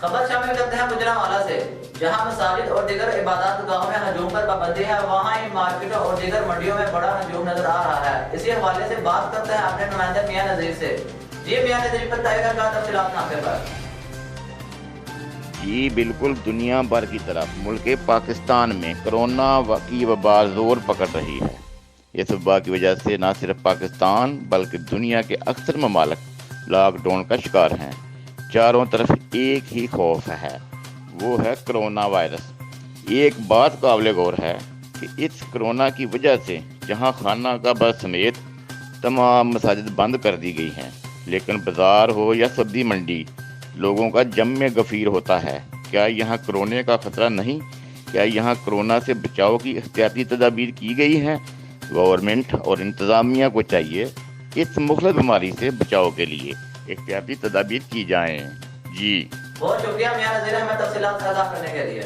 خبر شامل کرتے ہیں گجرانوالہ سے، جہاں مساجد اور دیگر عبادات گاہوں میں ہجوم پر پابندی ہے، وہاں ہی مارکیٹوں اور دیگر منڈیوں میں بڑا ہجوم نظر آ رہا ہے۔ اسی حوالے سے بات کرتے ہیں اپنے نمائندہ میاں نذیر سے۔ جی میاں نذیر، بتائیے گا تفصیلات نامے پر۔ جی بالکل، دنیا بھر کی طرف ملک پاکستان میں کرونا کی وبا زور پکڑ رہی ہے۔ اس وبا کی وجہ سے نہ صرف پاکستان بلکہ دنیا کے اکثر ممالک لاک ڈاؤن کا شکار ہیں۔ چاروں طرف ایک ہی خوف ہے، وہ ہے کرونا وائرس۔ ایک بات قابل غور ہے کہ اس کرونا کی وجہ سے جہاں خانہ کعبہ سمیت تمام مساجد بند کر دی گئی ہیں، لیکن بازار ہو یا سبزی منڈی، لوگوں کا جم میں غفیر ہوتا ہے۔ کیا یہاں کرونے کا خطرہ نہیں؟ کیا یہاں کرونا سے بچاؤ کی احتیاطی تدابیر کی گئی ہیں؟ گورنمنٹ اور انتظامیہ کو چاہیے اس مخلص بیماری سے بچاؤ کے لیے احتیاطی تدابیر کی جائیں۔ جی بہت شکریہ میاں نذیر، ہمیں تفصیلات آگاہ کرنے کے لیے۔